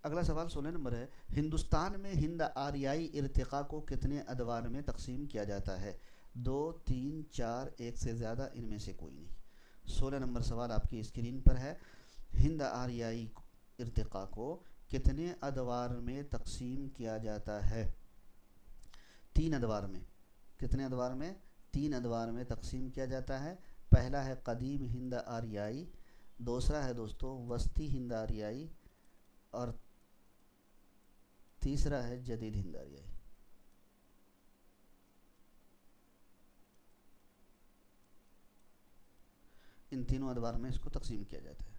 अगला सवाल 16 नंबर है, हिंदुस्तान में हिंद आर्याई इर्तिका को कितने अदवार में तकसीम किया जाता है? दो, तीन, चार, एक से ज़्यादा, इनमें से कोई नहीं। 16 नंबर सवाल आपकी स्क्रीन पर है, हिंद आर्याई इर्तिका को कितने अदवार में तकसीम किया जाता है? तीन अदवार में। कितने अदवार में? तीन अदवार में तकसीम किया जाता है। पहला है कदीम हिंद आर्याई, दूसरा है दोस्तों वस्ती हिंद आर्याई, और तीसरा है जदीद हिंद आर्याई। इन तीनों अदवार में इसको तकसीम किया जाता है।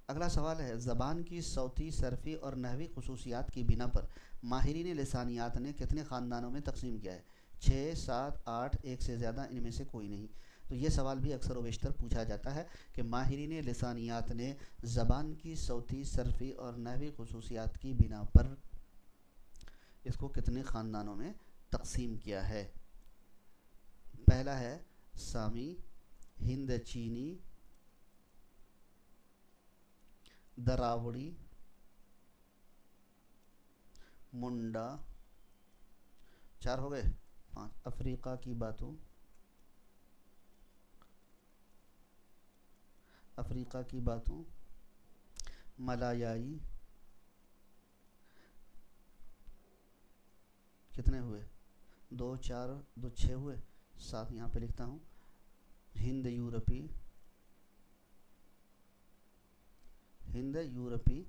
अगला सवाल है, ज़बान की सौती, सरफ़ी और नहवी खसूसियात की बिना पर माहिरीन लिसानियात ने कितने ख़ानदानों में तकसीम किया है? छः, सात, आठ, एक से ज़्यादा, इनमें से कोई नहीं। तो ये सवाल भी अक्सर व बेशतर पूछा जाता है कि माहिरीन लिसानियात ने ज़बान की सौती, सरफ़ी और नहवी खसूसियात की बिना पर इसको कितने ख़ानदानों में तकसीम किया है? पहला है सामी, हिंद चीनी, दरावड़ी, मुंडा, चार हो गए, पाँच, अफ्रीका की बातों, अफ्रीका की बातों, मलायाई, कितने हुए? दो, चार, दो, छः हुए, सात यहाँ पे लिखता हूँ, हिंद यूरोपी, हिंद यूरोपी,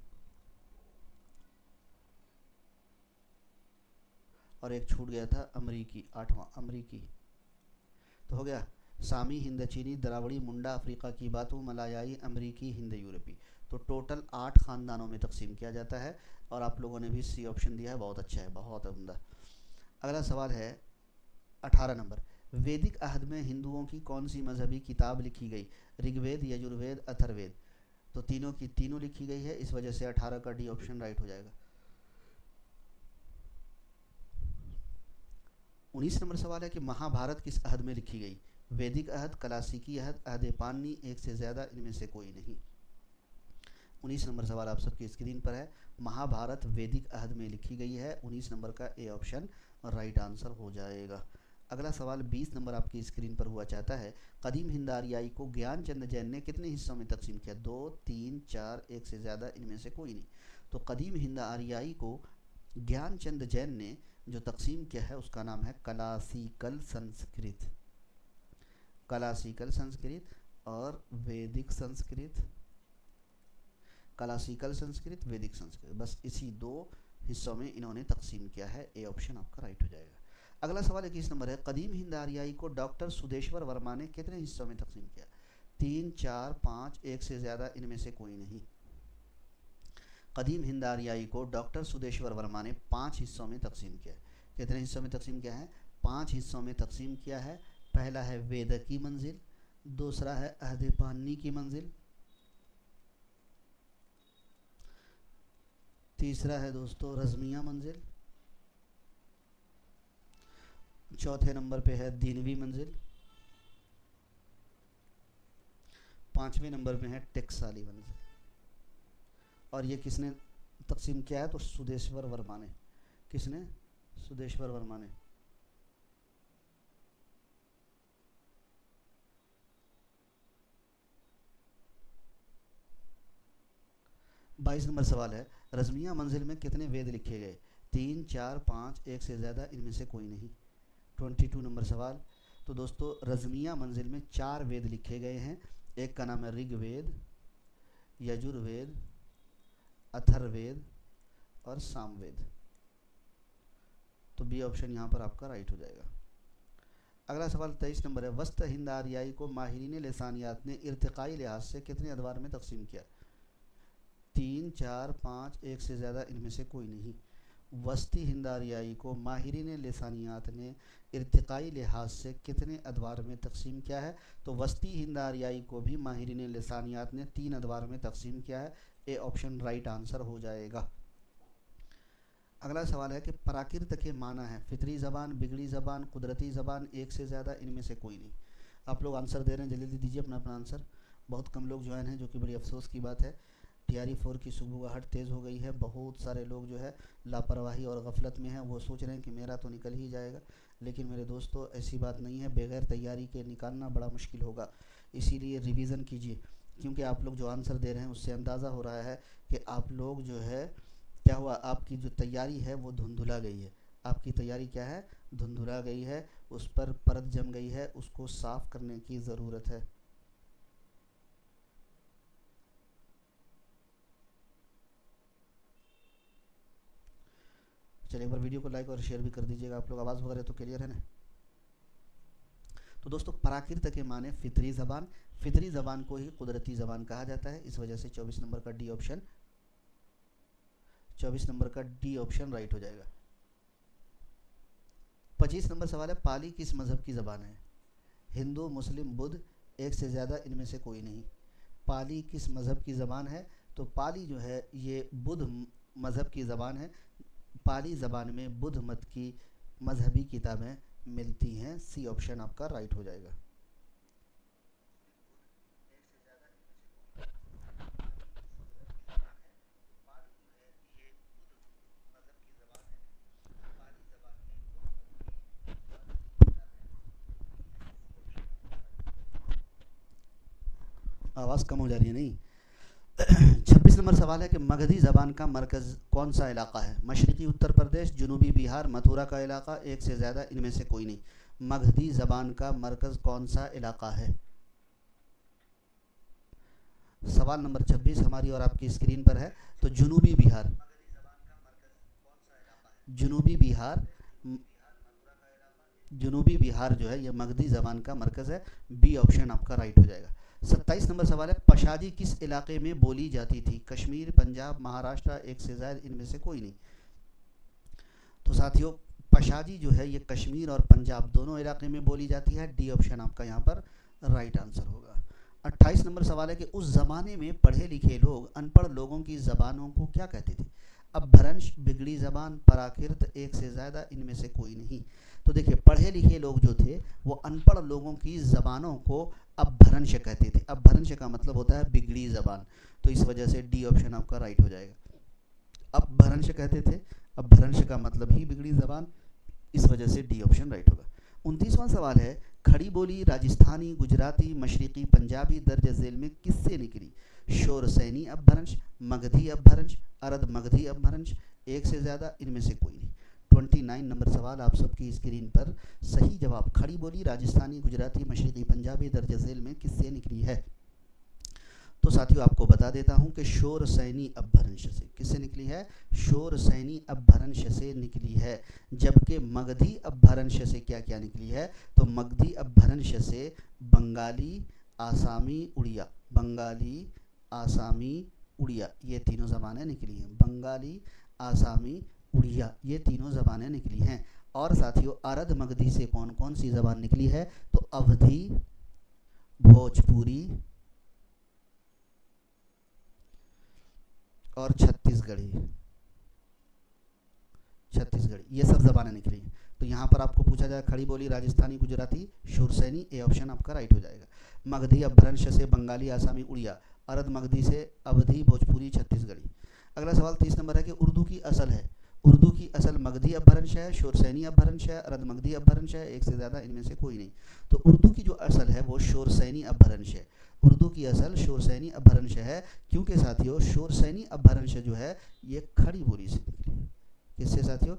और एक छूट गया था अमरीकी, आठवां अमरीकी। तो हो गया सामी, हिंद चीनी, दरावड़ी, मुंडा, अफ्रीका की बातों, मलायाई, अमरीकी, हिंद यूरोपी। तो टोटल 8 ख़ानदानों में तकसीम किया जाता है, और आप लोगों ने भी सी ऑप्शन दिया है, बहुत अच्छा है, बहुत उम्दा। अगला सवाल है 18 नंबर, वैदिक अहद में हिंदुओं की कौन सी मजहबी किताब लिखी गई? ऋग्वेद, यजुर्वेद, अथर्ववेद। तो तीनों की तीनों लिखी गई है, इस वजह से 18 का डी ऑप्शन राइट हो जाएगा। 19 नंबर सवाल है कि महाभारत किस अहद में लिखी गई? वैदिक अहद, क्लासिकी अहद, अहद पानी, एक से ज़्यादा, इनमें से कोई नहीं। 19 नंबर सवाल आप सबकी स्क्रीन पर है, महाभारत वैदिक अहद में लिखी गई है, 19 नंबर का ए ऑप्शन राइट आंसर हो जाएगा। अगला सवाल 20 नंबर आपकी स्क्रीन पर हुआ चाहता है, कदीम हिंद आर्याई को ज्ञानचंद जैन ने कितने हिस्सों में तकसीम किया? दो, तीन, चार, एक से ज़्यादा, इनमें से कोई नहीं। तो कदीम हिंद आर्याई को ज्ञानचंद जैन ने जो तकसीम किया है उसका नाम है क्लासिकल संस्कृत, क्लासिकल संस्कृत और वैदिक संस्कृत, क्लासिकल संस्कृत, वैदिक संस्कृत, बस इसी दो हिस्सों में इन्होंने तकसीम किया है। ए ऑप्शन आपका राइट हो जाएगा। अगला सवाल 21 नंबर है, कदीम हिंद आर्याई को डॉक्टर सुदेश्वर वर्मा ने कितने हिस्सों में तकसीम किया? तीन, चार, पाँच, एक से ज़्यादा, इनमें से कोई नहीं। कदीम हिंद आर्याई को डॉक्टर सुदेश्वर वर्मा ने 5 हिस्सों में तकसीम किया है। कितने हिस्सों में तकसीम किया है? 5 हिस्सों में तकसीम किया है। पहला है वेद की मंजिल, दूसरा है अहद पानी की मंजिल, तीसरा है दोस्तों रज़मिया मंजिल, चौथे नंबर पे है दीनवी मंजिल, पाँचवें नंबर पे है टेक्साली मंजिल। और ये किसने तकसीम किया है? तो सुदेश्वर वर्मा ने। किसने? सुदेश्वर वर्मा ने। बाईस नंबर सवाल है, रज़मिया मंजिल में कितने वेद लिखे गए? तीन, चार, पाँच, एक से ज़्यादा, इनमें से कोई नहीं। 22 नंबर सवाल, तो दोस्तों रज़मिया मंजिल में 4 वेद लिखे गए हैं। एक का नाम है ऋग्वेद, यजुर्वेद, अथर्ववेद और सामवेद। तो बी ऑप्शन यहाँ पर आपका राइट हो जाएगा। अगला सवाल 23 नंबर है, वस्त हिंद आर्याई को माहिरीन लिसानियात ने इर्तिकाई लिहाज से कितने अदवार में तकसीम किया? तीन, चार, पाँच, एक से ज़्यादा, इनमें से कोई नहीं। वस्ती हिंद आर्याई को माहिरीन लिसानियात ने इर्तिकाई लिहाज से कितने अदवार में तकसीम किया है? तो वस्ती हिंद आर्याई को भी माहिरीन लिसानियात ने 3 अदवार में तकसीम किया है। ए ऑप्शन राइट आंसर हो जाएगा। अगला सवाल है कि प्राकृत के माना है फितरी ज़बान, बिगड़ी ज़बान, कुदरती ज़बान, एक से ज़्यादा, इनमें से कोई नहीं। आप लोग आंसर दे रहे हैं, जल्दी दीजिए अपना अपना आंसर। बहुत कम लोग ज्वाइन हैं, जो कि बड़ी अफसोस की बात है। TRE 4 की सुबुगाहट तेज़ हो गई है। बहुत सारे लोग जो है लापरवाही और गफलत में हैं, वो सोच रहे हैं कि मेरा तो निकल ही जाएगा, लेकिन मेरे दोस्तों ऐसी बात नहीं है। बगैर तैयारी के निकालना बड़ा मुश्किल होगा, इसीलिए रिवीजन कीजिए, क्योंकि आप लोग जो आंसर दे रहे हैं उससे अंदाज़ा हो रहा है कि आप लोग जो है क्या हुआ, आपकी जो तैयारी है वो धुंधुला गई है। आपकी तैयारी क्या है, धुंधुला गई है, उस पर परत जम गई है, उसको साफ करने की ज़रूरत है। चलिए एक बार वीडियो को लाइक और शेयर भी कर दीजिएगा आप लोग। आवाज़ वगैरह तो क्लियर है ना। तो दोस्तों प्राकृत के माने फितरी ज़बान, फितरी ज़बान को ही कुदरती ज़बान कहा जाता है। इस वजह से 24 नंबर का डी ऑप्शन, 24 नंबर का डी ऑप्शन राइट हो जाएगा। 25 नंबर सवाल है, पाली किस मज़हब की ज़बान है? हिंदू, मुस्लिम, बुद्ध, एक से ज़्यादा, इनमें से कोई नहीं। पाली किस मज़हब की ज़बान है? तो पाली जो है ये बुद्ध मज़हब की ज़बान है। पाली ज़बान में बुद्ध मत की मजहबी किताबें मिलती हैं। सी ऑप्शन आपका राइट हो जाएगा। आवाज़ कम हो जा रही है नहीं। 26 नंबर सवाल है कि मगधी ज़बान का मरकज़ कौन सा इलाका है? मशरक़ी उत्तर प्रदेश, जनूबी बिहार, मथुरा का इलाका, एक से ज़्यादा, इनमें से कोई नहीं। मगधी ज़बान का मरकज़ कौन सा इलाका है? सवाल नंबर 26 हमारी और आपकी स्क्रीन पर है। तो जनूबी बिहार, जनूबी बिहार, जनूबी बिहार जो है ये मगधी ज़बान का मरकज़ है। बी ऑप्शन आपका राइट हो जाएगा। 27 नंबर सवाल है, पशाजी किस इलाके में बोली जाती थी? कश्मीर, पंजाब, महाराष्ट्र, एक से ज़्यादा, इनमें से कोई नहीं। तो साथियों पशाजी जो है ये कश्मीर और पंजाब दोनों इलाके में बोली जाती है। डी ऑप्शन आपका यहाँ पर राइट आंसर होगा। 28 नंबर सवाल है कि उस ज़माने में पढ़े लिखे लोग अनपढ़ लोगों की ज़बानों को क्या कहते थे? अपभ्रंश, बिगड़ी ज़बान, प्राकृत, एक से ज़्यादा, इनमें से कोई नहीं। तो देखिए पढ़े लिखे लोग जो थे वो अनपढ़ लोगों की ज़बानों को अपभ्रंश कहते थे। अपभ्रंश का मतलब होता है बिगड़ी ज़बान, तो इस वजह से डी ऑप्शन आपका राइट हो जाएगा। अपभ्रंश कहते थे, अपभ्रंश का मतलब ही बिगड़ी ज़बान, इस वजह से डी ऑप्शन राइट होगा। 29वां सवाल है, खड़ी बोली राजस्थानी, गुजराती, मशरक़ी, पंजाबी दर्ज झेल में किससे निकली? शोरसैनी अपभ्रंश, मगधी अपभ्रंश, अर्ध मगधी अपभ्रंश, एक से ज़्यादा, इनमें से कोई नहीं। 29 नंबर सवाल आप सबकी स्क्रीन पर। सही जवाब खड़ी बोली राजस्थानी, गुजराती, मशरक़ी, पंजाबी दर्ज झेल में किससे निकली है? तो साथियों आपको बता देता हूं कि शोरसैनी अपभ्रंश से। किससे निकली है? शोरसैनी अपभ्रंश से निकली है। जबकि मगधी अपभ्रंश से क्या क्या निकली है? तो मगधी अपभ्रंश से बंगाली, आसामी, उड़िया, बंगाली, आसामी, उड़िया, ये तीनों ज़बानें निकली हैं। बंगाली, आसामी, उड़िया, ये तीनों ज़बानें निकली हैं। और साथियों अर्ध मगधी से कौन कौन सी ज़बान निकली है? तो अवधी, भोजपुरी और छत्तीसगढ़ी, छत्तीसगढ़ी, ये सब ज़बानें निकली हैं। तो यहाँ पर आपको पूछा जाए खड़ी बोली राजस्थानी, गुजराती, शोरसैनी, ए ऑप्शन आपका राइट हो जाएगा। मगधी अपभ्रंश से बंगाली, आसामी, उड़िया, अर्ध मगधी से अवधी, भोजपुरी, छत्तीसगढ़ी। अगला सवाल 30 नंबर है कि उर्दू की असल है। उर्दू की असल मगधी अपभ्रंश है, शोरसैनी अपभ्रंश है, अर्ध मगधी अपभ्रंश है, एक से ज़्यादा, इनमें से कोई नहीं। तो उर्दू की जो असल है वो शोरसैनी अपभ्रंश है। उर्दू की असल शोरसैनी अपभ्रंश है, क्योंकि साथियों शोरसैनी अपभ्रंश जो है ये खड़ी बोली से निकली है। किससे साथियों?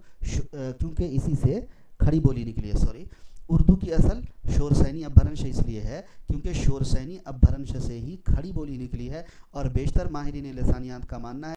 क्योंकि इसी से खड़ी बोली निकली है। सॉरी, उर्दू की असल शोरसैनी अपभ्रंश इसलिए है क्योंकि शोरसैनी अपभ्रंश से ही खड़ी बोली निकली है। और बेशतर माहिरीन लिसानियात का मानना है